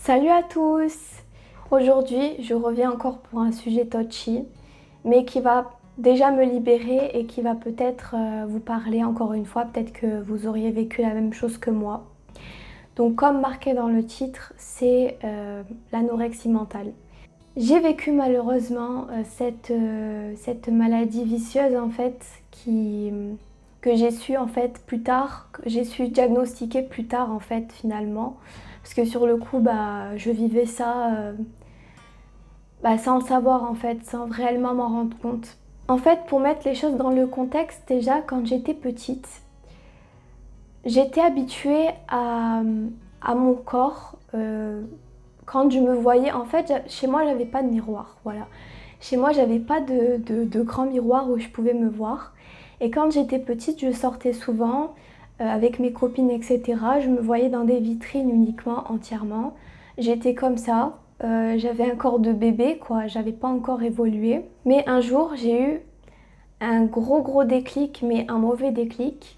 Salut à tous! Aujourd'hui, je reviens encore pour un sujet touchy, mais qui va déjà me libérer et qui va peut-être vous parler encore une fois. Peut-être que vous auriez vécu la même chose que moi. Donc, comme marqué dans le titre, c'est l'anorexie mentale. J'ai vécu malheureusement cette maladie vicieuse en fait que j'ai su en fait plus tard, que j'ai su diagnostiquer plus tard en fait finalement. Parce que sur le coup, je vivais ça sans le savoir en fait, sans réellement m'en rendre compte. En fait, pour mettre les choses dans le contexte, déjà quand j'étais petite, j'étais habituée à mon corps. Quand je me voyais, en fait, chez moi, j'avais pas de miroir, voilà. Chez moi, j'avais pas de grand miroir où je pouvais me voir. Et quand j'étais petite, je sortais souvent avec mes copines, etc. Je me voyais dans des vitrines uniquement, entièrement. J'étais comme ça. J'avais un corps de bébé, quoi. J'avais pas encore évolué. Mais un jour, j'ai eu un gros déclic, mais un mauvais déclic.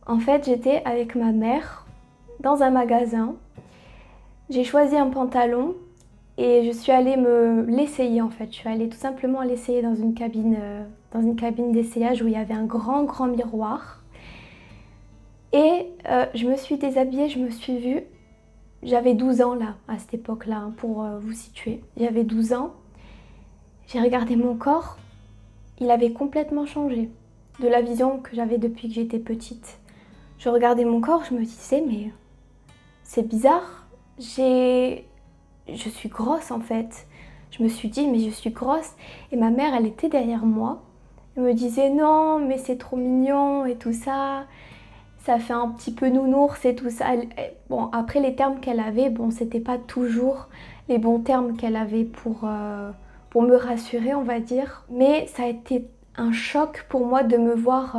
En fait, j'étais avec ma mère dans un magasin. J'ai choisi un pantalon et je suis allée me l'essayer en fait. Je suis allée tout simplement l'essayer dans une cabine d'essayage où il y avait un grand miroir. Et je me suis déshabillée, je me suis vue. J'avais 12 ans là, à cette époque-là, hein, pour vous situer. J'avais 12 ans. J'ai regardé mon corps. Il avait complètement changé de la vision que j'avais depuis que j'étais petite. Je regardais mon corps, je me disais mais c'est bizarre. Je suis grosse en fait. Je me suis dit mais je suis grosse. Et ma mère elle était derrière moi. Elle me disait non mais c'est trop mignon et tout ça. Ça fait un petit peu nounours et tout ça. Bon après les termes qu'elle avait, bon c'était pas toujours les bons termes qu'elle avait pour me rassurer on va dire. Mais ça a été un choc pour moi de me voir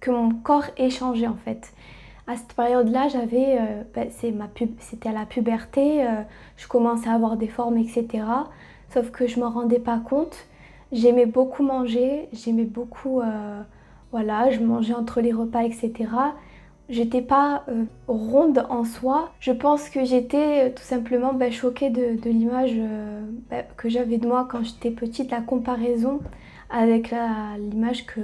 que mon corps ait changé en fait. À cette période-là, c'était à la puberté, je commençais à avoir des formes, etc. Sauf que je ne m'en rendais pas compte. J'aimais beaucoup manger, j'aimais beaucoup, voilà, je mangeais entre les repas, etc. J'étais pas ronde en soi. Je pense que j'étais tout simplement choquée de l'image que j'avais de moi quand j'étais petite, la comparaison avec l'image que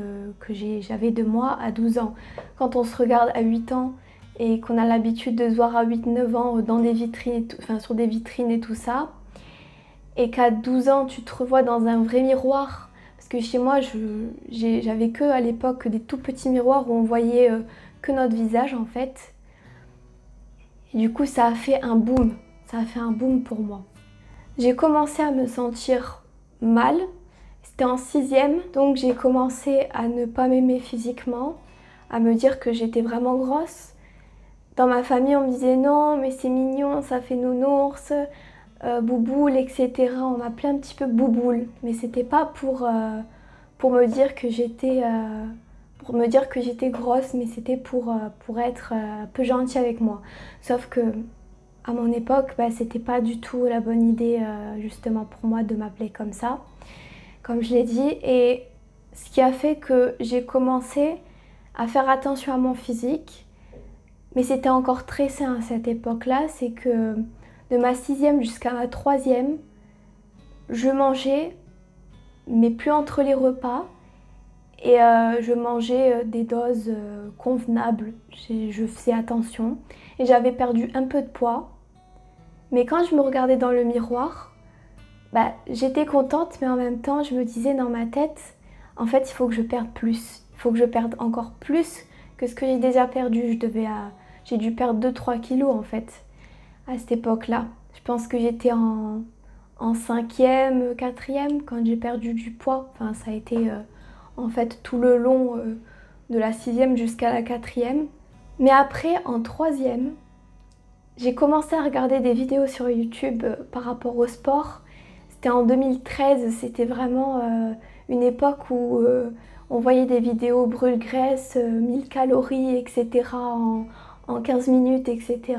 j'avais de moi à 12 ans. Quand on se regarde à 8 ans et qu'on a l'habitude de se voir à 8-9 ans dans des vitrines, sur des vitrines et tout ça, et qu'à 12 ans tu te revois dans un vrai miroir, parce que chez moi j'avais que à l'époque des tout petits miroirs où on voyait que notre visage en fait. Et du coup ça a fait un boom pour moi. J'ai commencé à me sentir mal. C'était en 6e, donc j'ai commencé à ne pas m'aimer physiquement, à me dire que j'étais vraiment grosse. Dans ma famille, on me disait non, mais c'est mignon, ça fait nounours, bouboule, etc. On m'appelait un petit peu bouboule, mais c'était pas pour me dire que j'étais grosse, mais c'était pour être un peu gentille avec moi. Sauf que à mon époque, c'était pas du tout la bonne idée justement pour moi de m'appeler comme ça, comme je l'ai dit. Et ce qui a fait que j'ai commencé à faire attention à mon physique, mais c'était encore très sain à cette époque-là, c'est que de ma 6e jusqu'à ma 3e, je mangeais, mais plus entre les repas, et je mangeais des doses convenables, je faisais attention, et j'avais perdu un peu de poids. Mais quand je me regardais dans le miroir, j'étais contente, mais en même temps, je me disais dans ma tête, en fait, il faut que je perde plus. Il faut que je perde encore plus que ce que j'ai déjà perdu. J'ai dû perdre 2-3 kilos, en fait, à cette époque-là. Je pense que j'étais en 5e, 4e quand j'ai perdu du poids. Enfin, ça a été, en fait, tout le long de la 6e jusqu'à la 4e. Mais après, en 3e, j'ai commencé à regarder des vidéos sur YouTube par rapport au sport. C'était en 2013, c'était vraiment une époque où on voyait des vidéos brûle-graisse, 1000 calories, etc. en 15 minutes, etc.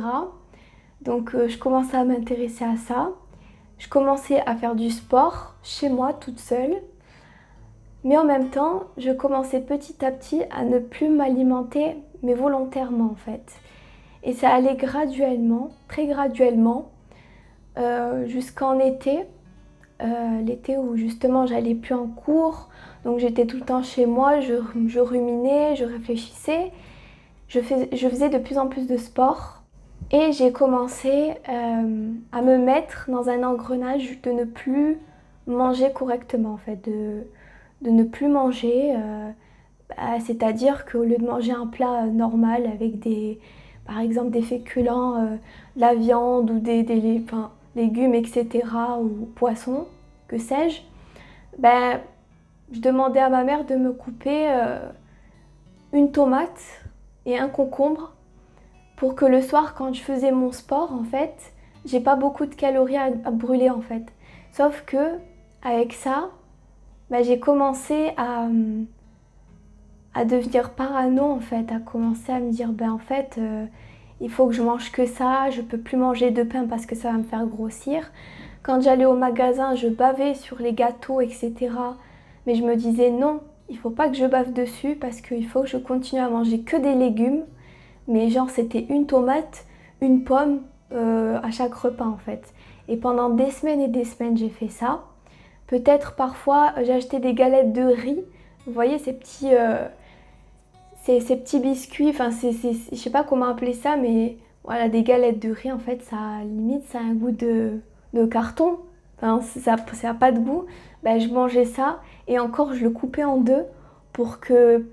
Donc je commençais à m'intéresser à ça. Je commençais à faire du sport chez moi toute seule. Mais en même temps, je commençais petit à petit à ne plus m'alimenter, mais volontairement en fait. Et ça allait graduellement, très graduellement. jusqu'en été. L'été où justement j'allais plus en cours, donc j'étais tout le temps chez moi, je ruminais, je réfléchissais, je faisais de plus en plus de sport et j'ai commencé à me mettre dans un engrenage de ne plus manger correctement en fait, de ne plus manger, c'est-à-dire qu'au lieu de manger un plat normal avec par exemple des féculents, de la viande ou enfin, légumes, etc. ou poissons, que sais-je, ben, je demandais à ma mère de me couper une tomate et un concombre pour que le soir, quand je faisais mon sport, en fait, j'ai pas beaucoup de calories à brûler, en fait. Sauf que, avec ça, ben, j'ai commencé à devenir parano, en fait, à commencer à me dire, ben, en fait, il faut que je mange que ça, je peux plus manger de pain parce que ça va me faire grossir. Quand j'allais au magasin, je bavais sur les gâteaux, etc. Mais je me disais non, il faut pas que je bave dessus parce qu'il faut que je continue à manger que des légumes. Mais genre c'était une tomate, une pomme à chaque repas en fait. Et pendant des semaines et des semaines j'ai fait ça. Peut-être parfois j'ai acheté des galettes de riz. Vous voyez ces petits biscuits, enfin je sais pas comment appeler ça, mais voilà, des galettes de riz en fait, limite ça a un goût de carton, enfin ça a pas de goût. Ben, je mangeais ça et encore je le coupais en deux pour que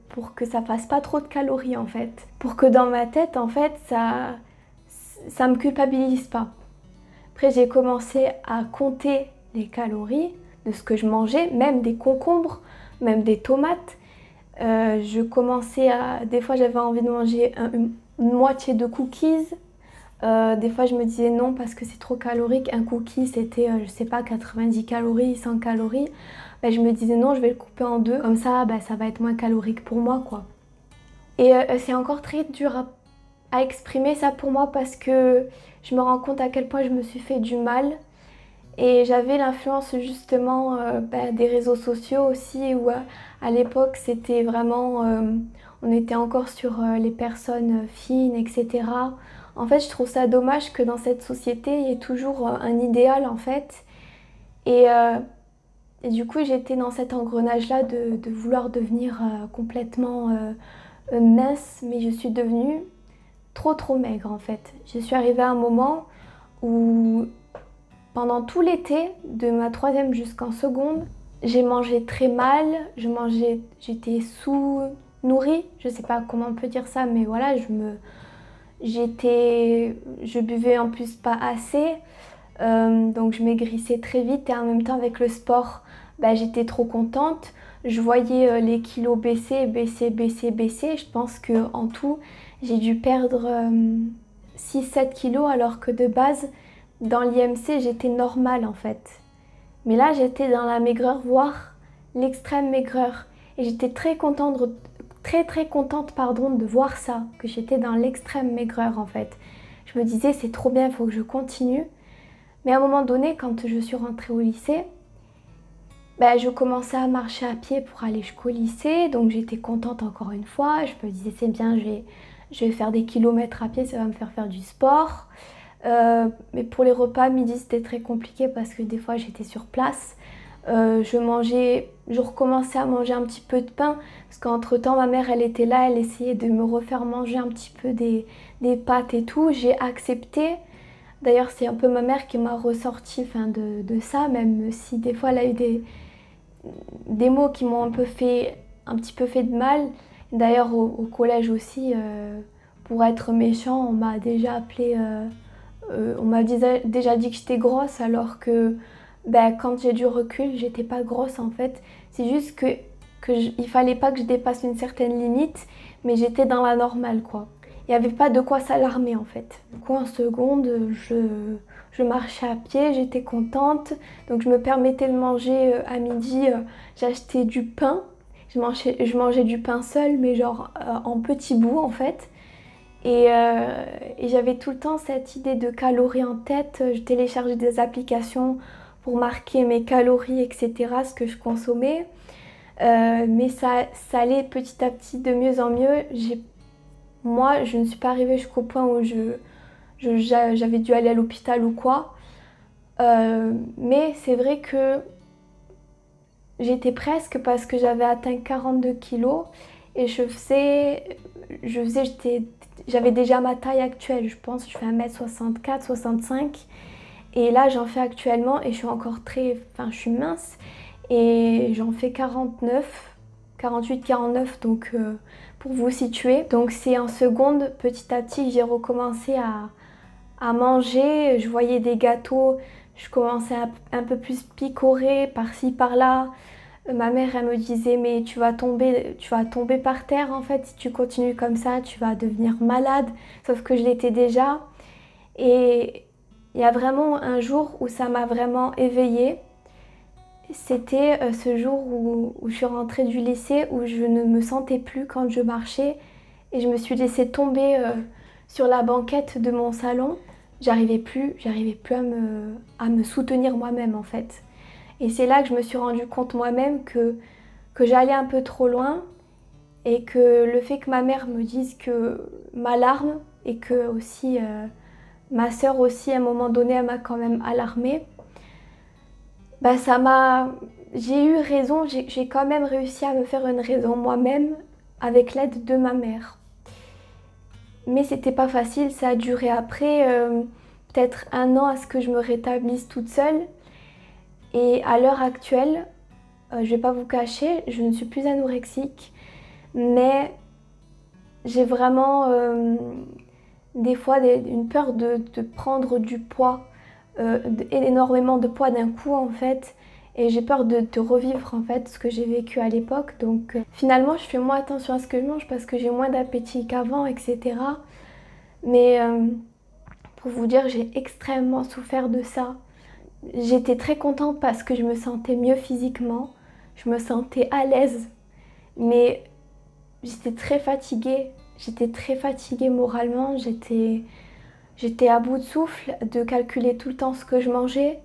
ça fasse pas trop de calories en fait. Pour que dans ma tête en fait ça me culpabilise pas. Après j'ai commencé à compter les calories de ce que je mangeais, même des concombres, même des tomates. Je commençais des fois j'avais envie de manger une moitié de cookies. Des fois je me disais non parce que c'est trop calorique. Un cookie c'était, je sais pas, 90 calories, 100 calories. Ben, je me disais non, je vais le couper en deux. Comme ça, ben, ça va être moins calorique pour moi, quoi. Et c'est encore très dur à exprimer ça pour moi parce que je me rends compte à quel point je me suis fait du mal. Et j'avais l'influence justement des réseaux sociaux aussi où à l'époque c'était vraiment, on était encore sur les personnes fines, etc. En fait je trouve ça dommage que dans cette société il y ait toujours un idéal en fait. Et, euh, et du coup j'étais dans cet engrenage-là de vouloir devenir complètement mince, mais je suis devenue trop maigre en fait. Je suis arrivée à un moment où pendant tout l'été, de ma troisième jusqu'en seconde, j'ai mangé très mal, j'étais sous-nourrie, je sais pas comment on peut dire ça, mais voilà, je buvais en plus pas assez, donc je maigrissais très vite et en même temps avec le sport, bah, j'étais trop contente. Je voyais les kilos baisser. Je pense qu'en tout, j'ai dû perdre 6-7 kilos alors que de base, dans l'IMC, j'étais normale en fait. Mais là, j'étais dans la maigreur, voire l'extrême maigreur. Et j'étais très contente pardon, de voir ça, que j'étais dans l'extrême maigreur en fait. Je me disais, c'est trop bien, il faut que je continue. Mais à un moment donné, quand je suis rentrée au lycée, ben, je commençais à marcher à pied pour aller jusqu'au lycée. Donc j'étais contente encore une fois. Je me disais, c'est bien, je vais faire des kilomètres à pied, ça va me faire du sport. Mais pour les repas, midi, c'était très compliqué parce que des fois, j'étais sur place. Je recommençais à manger un petit peu de pain parce qu'entre-temps, ma mère, elle était là, elle essayait de me refaire manger un petit peu des pâtes et tout. J'ai accepté. D'ailleurs, c'est un peu ma mère qui m'a ressorti de ça, même si des fois, elle a eu des mots qui m'ont un petit peu fait de mal. D'ailleurs, au collège aussi, pour être méchant, on m'a déjà appelé... on m'a déjà dit que j'étais grosse alors que quand j'ai du recul, j'étais pas grosse en fait. C'est juste il fallait pas que je dépasse une certaine limite, mais j'étais dans la normale quoi. Il n'y avait pas de quoi s'alarmer en fait. Du coup en seconde, je marchais à pied, j'étais contente. Donc je me permettais de manger à midi, j'achetais du pain. Je mangeais du pain seul, mais genre en petits bouts en fait. Et j'avais tout le temps cette idée de calories en tête. Je téléchargeais des applications pour marquer mes calories, etc., ce que je consommais. Mais ça allait petit à petit de mieux en mieux. Moi, je ne suis pas arrivée jusqu'au point où j'avais dû aller à l'hôpital ou quoi. Mais c'est vrai que j'étais presque parce que j'avais atteint 42 kilos et j'avais déjà ma taille actuelle, je pense, je fais 1m64, 65 et là j'en fais actuellement et je suis encore je suis mince et j'en fais 49, 48, 49 donc pour vous situer. Donc c'est en seconde, petit à petit, que j'ai recommencé à manger, je voyais des gâteaux, je commençais à un peu plus picorer par-ci, par-là. Ma mère, elle me disait, mais tu vas tomber par terre en fait, si tu continues comme ça, tu vas devenir malade. Sauf que je l'étais déjà. Et il y a vraiment un jour où ça m'a vraiment éveillée. C'était ce jour où je suis rentrée du lycée, où je ne me sentais plus quand je marchais. Et je me suis laissée tomber sur la banquette de mon salon. J'arrivais plus à me soutenir moi-même en fait. Et c'est là que je me suis rendu compte moi-même que j'allais un peu trop loin et que le fait que ma mère me dise que ma larme et que aussi ma sœur aussi à un moment donné elle m'a quand même alarmée, bah j'ai eu raison, j'ai quand même réussi à me faire une raison moi-même avec l'aide de ma mère. Mais c'était pas facile, ça a duré après peut-être 1 an à ce que je me rétablisse toute seule. Et à l'heure actuelle, je vais pas vous cacher, je ne suis plus anorexique, mais j'ai vraiment des fois une peur de prendre du poids, énormément de poids d'un coup en fait, et j'ai peur de revivre en fait ce que j'ai vécu à l'époque. Donc finalement, je fais moins attention à ce que je mange parce que j'ai moins d'appétit qu'avant, etc. Mais pour vous dire, j'ai extrêmement souffert de ça. J'étais très contente parce que je me sentais mieux physiquement, je me sentais à l'aise, mais j'étais très fatiguée moralement, j'étais à bout de souffle de calculer tout le temps ce que je mangeais,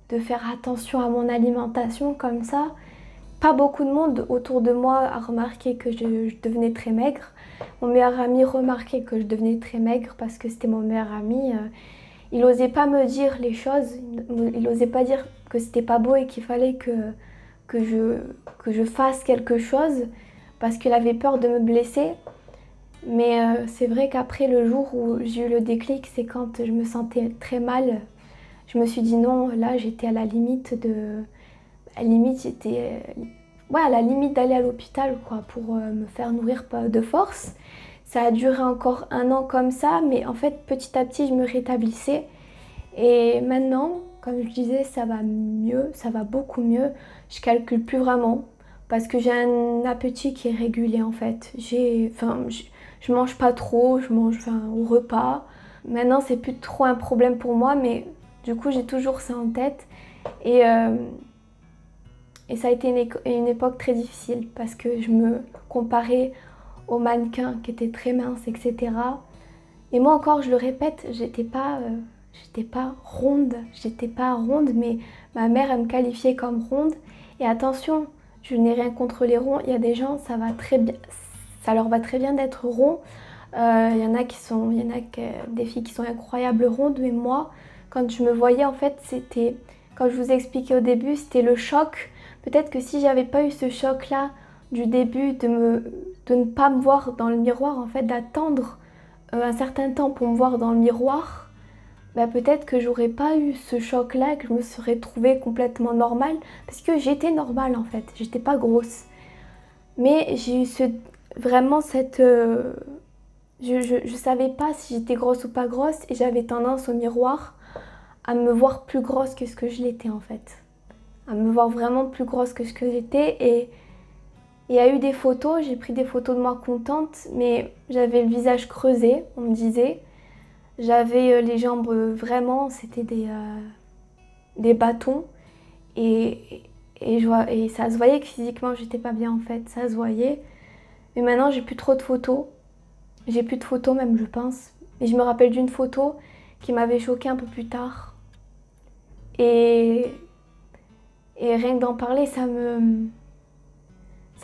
de faire attention à mon alimentation comme ça. Pas beaucoup de monde autour de moi a remarqué que je devenais très maigre. Mon meilleur ami remarquait que je devenais très maigre parce que c'était mon meilleur ami. Il n'osait pas me dire les choses, il n'osait pas dire que c'était pas beau et qu'il fallait que je fasse quelque chose parce qu'il avait peur de me blesser. Mais c'est vrai qu'après le jour où j'ai eu le déclic, c'est quand je me sentais très mal. Je me suis dit non, là j'étais à la limite ouais, à la limite d'aller à l'hôpital quoi, pour me faire nourrir de force. Ça a duré encore 1 an comme ça, mais en fait petit à petit je me rétablissais. Et maintenant, comme je disais, ça va mieux, ça va beaucoup mieux. Je calcule plus vraiment parce que j'ai un appétit qui est régulier en fait. Je mange pas trop, je mange au repas. Maintenant, c'est plus trop un problème pour moi, mais du coup, j'ai toujours ça en tête. Et, euh, et ça a été une époque très difficile parce que je me comparais aux mannequins qui étaient très minces, etc. Et moi encore, je le répète, j'étais pas ronde. J'étais pas ronde, mais ma mère, elle me qualifiait comme ronde. Et attention, je n'ai rien contre les ronds. Il y a des gens, ça va très bien, ça leur va très bien d'être rond. Des filles qui sont incroyables rondes, mais moi, quand je me voyais, en fait, comme je vous ai expliqué au début, c'était le choc. Peut-être que si j'avais pas eu ce choc-là du début, de ne pas me voir dans le miroir, en fait, d'attendre un certain temps pour me voir dans le miroir, bah peut-être que j'aurais pas eu ce choc-là, que je me serais trouvée complètement normale, parce que j'étais normale en fait, j'étais pas grosse. Mais j'ai eu vraiment cette... je savais pas si j'étais grosse ou pas grosse, et j'avais tendance au miroir à me voir plus grosse que ce que je l'étais en fait. À me voir vraiment plus grosse que ce que j'étais, et il y a eu des photos, j'ai pris des photos de moi contente, mais j'avais le visage creusé, on me disait. J'avais les jambes vraiment, c'était des bâtons. Et, et ça se voyait que physiquement, j'étais pas bien en fait, ça se voyait. Mais maintenant, j'ai plus trop de photos. J'ai plus de photos même, je pense. Et je me rappelle d'une photo qui m'avait choquée un peu plus tard. Et, et rien que d'en parler, ça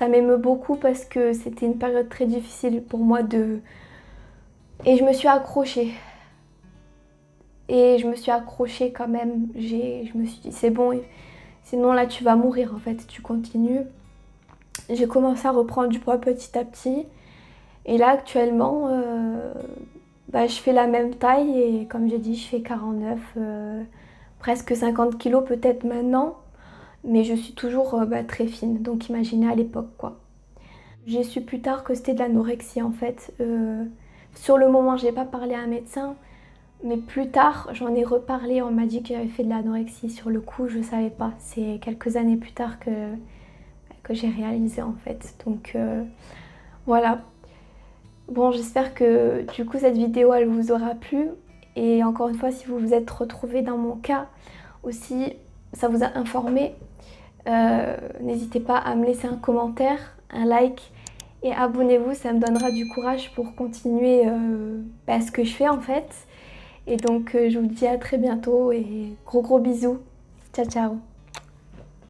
m'émeut beaucoup parce que c'était une période très difficile pour moi de... Et je me suis accrochée. Et je me suis accrochée quand même. Je me suis dit c'est bon, sinon là tu vas mourir en fait, tu continues. J'ai commencé à reprendre du poids petit à petit. Et là actuellement, je fais la même taille et comme j'ai dit, je fais 49, presque 50 kilos peut-être maintenant. Mais je suis toujours très fine, donc imaginez à l'époque quoi. J'ai su plus tard que c'était de l'anorexie en fait. Sur le moment, j'ai pas parlé à un médecin, mais plus tard, j'en ai reparlé. On m'a dit que j'avais fait de l'anorexie. Sur le coup, je savais pas. C'est quelques années plus tard que j'ai réalisé en fait. Donc voilà. Bon, j'espère que du coup cette vidéo elle vous aura plu. Et encore une fois, si vous vous êtes retrouvés dans mon cas aussi, ça vous a informé. N'hésitez pas à me laisser un commentaire, un like et abonnez-vous, ça me donnera du courage pour continuer ce que je fais en fait. Et donc je vous dis à très bientôt et gros bisous. Ciao ciao.